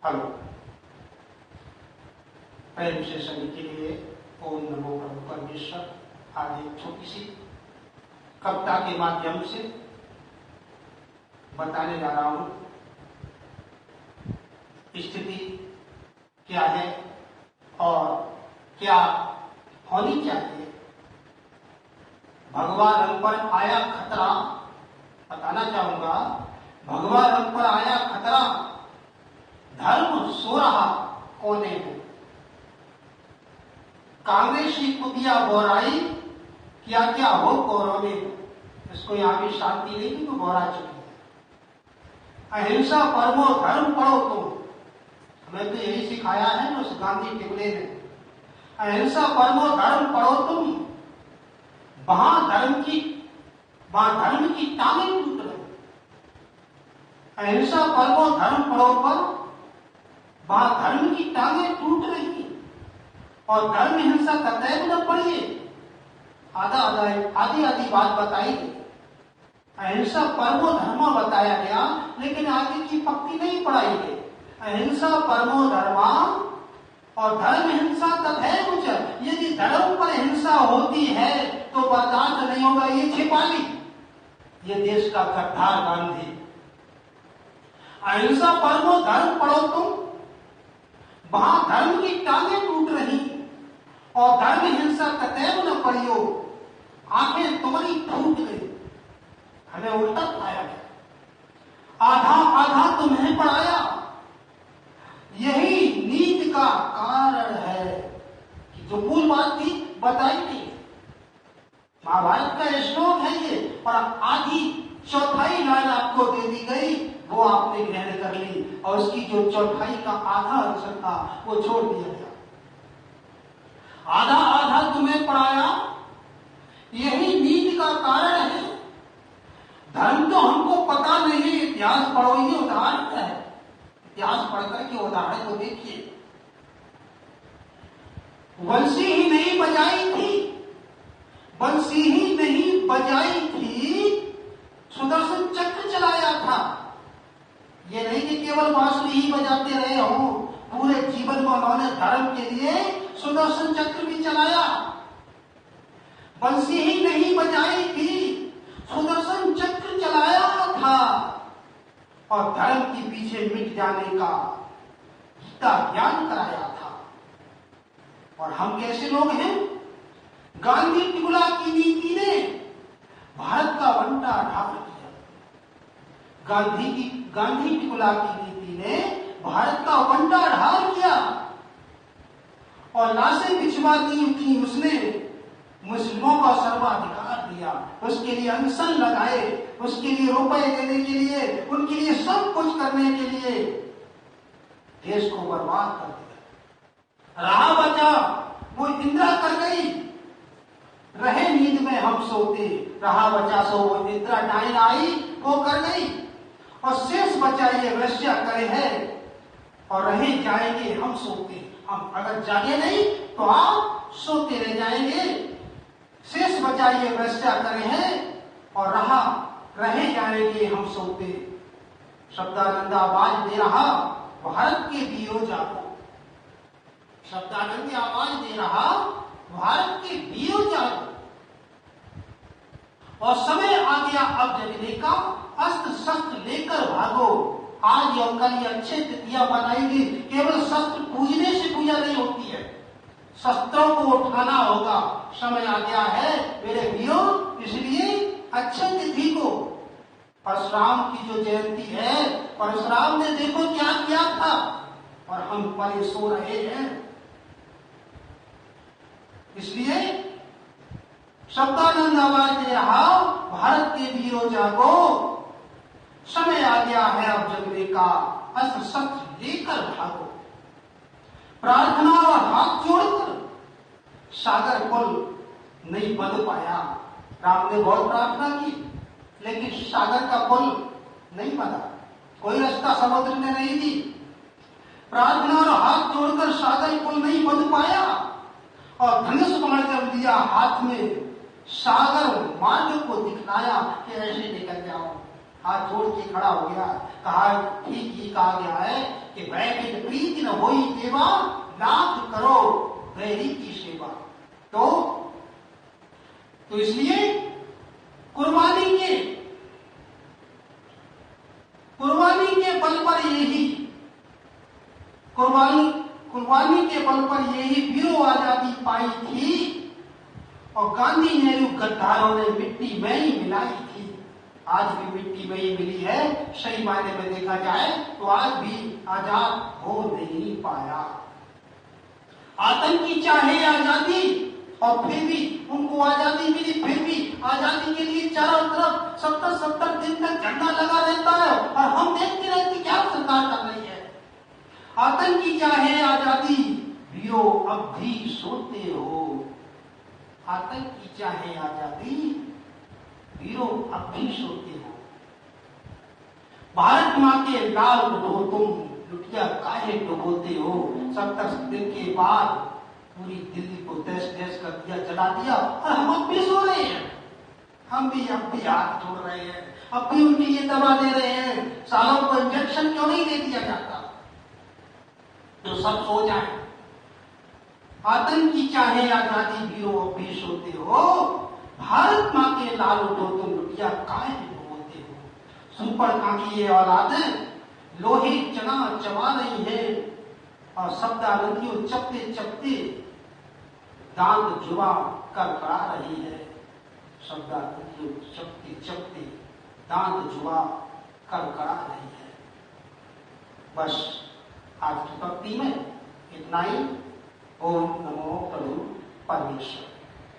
Hello. प्रेम से सभी के लिए ओम नमो प्रभु परमेश्वर। आज एक छोटी सी कविता के माध्यम से बताने जा रहा हूं स्थिति क्या है और क्या होनी चाहिए। भगवान हम पर आया खतरा, बताना चाहूंगा। भगवान हम पर आया खतरा, धर्म सो रहा कोने में। कांग्रेसी कुतिया बोराई, क्या क्या हो कोरोने में। इसको यहाँ भी शांति नहीं थी तो बोरा चुकी है। अहिंसा परमो धर्म पढ़ो तुम, हमें तो यही सिखाया है ना उस गांधी टिकले ने। अहिंसा परमो धर्म पढ़ो तुम, वहां धर्म की टांगें टूट रही। अहिंसा परमो धर्म पढ़ो पर वहां धर्म की टांगें टूट रही और धर्म हिंसा कतई न पढ़िए। आधी बात बताई गई। अहिंसा परमो धर्म बताया गया, लेकिन आगे की पक्ति नहीं पढ़ाई गई। अहिंसा परमो धर्मा और धर्म हिंसा तथैव च। यदि धर्म पर हिंसा होती है तो बर्दाश्त नहीं होगा, ये छिपा ली ये देश का गद्दार गांधी। अहिंसा परमो धर्म पढ़ो तुम, वहां धर्म की टांगें टूट रही और धर्म हिंसा कतैव न पढ़ियो। आंखें तुम्हारी फूट गई, हमें उल्टा पढ़ाया गया। आधा आधा तुम्हें पढ़ाया, यही नीति का कारण है कि जो मूल बात थी बताई नहीं। महाभारत का श्लोक है ये, और आधी चौथाई लाइन आपको दे दी गई, वो आपने ग्रहण कर ली और उसकी जो चौथाई का आधा अक्षर था वो छोड़ दिया गया। आधा आधा तुम्हें पढ़ाया, यही नीति का कारण है। धर्म तो हमको पता नहीं, इतिहास पढ़ो, ये उदाहरण है। इतिहास पढ़कर के उदाहरण को देखिए। बंसी ही नहीं बजाई थी, बंसी ही नहीं बजाई थी, सुदर्शन चक्र चलाया था। ये नहीं कि केवल बांसुरी ही बजाते रहे हो, पूरे जीवन में उन्होंने धर्म के लिए सुदर्शन चक्र भी चलाया। बंसी ही नहीं बजाई थी, सुदर्शन चक्र चलाया था और धर्म के पीछे मिट जाने का गीता ज्ञान कराया था। और हम कैसे लोग हैं? गांधी टिकुला की नीति ने भारत का बंटा ढाक दिया। गांधी टिकुला की नीति ने भारत का बंटा ढाल किया और लाशें बिछवा दी थी उसने। मुस्लिमों का सर्वाधिकार दिया, उसके लिए अनशन लगाए, उसके लिए रुपए देने के लिए, उनके लिए सब कुछ करने के लिए देश को बर्बाद कर दिया। रहा बचा वो इंदिरा कर गई, रहे नींद में हम सोते। रहा बचा सो वो इंदिरा डाइन आई, वो कर गई और शेष बचा ये वैश्या करे है और रहे जाएंगे हम सोते। हम अगर जागे नहीं तो आप सोते रह जाएंगे। शेष बचा ये वैश्या करे हैं और रहे जाएंगे हम सोते। शब्दानंद आवाज दे रहा भारत के वीरों जागो। शब्दानंद आवाज दे रहा भारत के वीरों जागो। और समय आ गया अब जगने का, अस्त्र शस्त्र लेकर भागो। आज और कल ये अच्छे तिथियां बनाएगी, केवल शस्त्र पूजने से पूजा नहीं होती है, शस्त्रों को उठाना होगा। समय आ गया है मेरे वीरों, इसलिए अच्छे तिथि को, परशुराम की जो जयंती है, परशुराम ने देखो क्या किया था और हम परे सो रहे हैं। इसलिए शब्दानंद आवाज दे रहा भारत के वीरों जागो। समय आ गया है अब जगने का, अस्त्र शस्त्र लेकर भागो। प्रार्थना और हाथ जोड़कर सागर पुल नहीं बन पाया। राम ने बहुत प्रार्थना की लेकिन सागर का पुल नहीं बना, कोई रास्ता समुद्र ने नहीं दी। प्रार्थना और हाथ जोड़कर सागर पुल नहीं बन पाया और धनुष पकड़ कर लिया हाथ में, सागर मार्ग को दिखलाया कि ऐसे निकल जाओ। हाथ जोड़ के खड़ा हो गया, कहा ठीक ही कहा गया है कि वैदिक प्रीति न होई देवा, लाख करो वैरी की सेवा। तो इसलिए कुर्बानी के बल पर यही कुर्बानी के बल पर यही वीरों आजादी पाई थी, और गांधी नेहरू गद्दारों ने मिट्टी में ही मिलाई थी। आज भी मिट्टी में ही मिली है। सही मायने में देखा जाए तो आज भी आजाद हो नहीं पाया। आतंकी चाहे आजादी, और फिर भी उनको आजादी मिली, फिर भी आजादी के लिए चारों तरफ 70 दिन तक झंडा लगा रहता है, और हम देखते रहते क्या सरकार कर रही है। आतंकी चाहे आजादी, वीरों अब भी सोते हो। आतंकी चाहे आजादी, वीरों अब भी सोते हो। भारत माँ के लाल को तुम लुटिया काहे डुबोते हो। 70 दिन के बाद पूरी दिल्ली को तहस-नहस कर दिया, जला दिया, और हम अब भी सो रहे हैं। हम भी अब भी हाथ जोड़ रहे हैं, अब भी उनके लिए दवा दे रहे हैं। सालों को इंजेक्शन क्यों नहीं दे दिया जाता तो सब सो जाए। आतंकी चाहे आजादी, वीरों अब भी सोते हो। भारत माँ के लाल उठो तुम लुटिया काहे डुबोते हो। सुपर काकी ये औलादें लोहे चना चबा रही है, और शब्दानंदियों चपते चपते दांत जुबा कर करा रही है। शब्दानंदियों चपते चपते दांत जुबा कर करा रही है। बस आज की भक्ति में इतना ही। ओम नमो प्रभु परमेश्वर।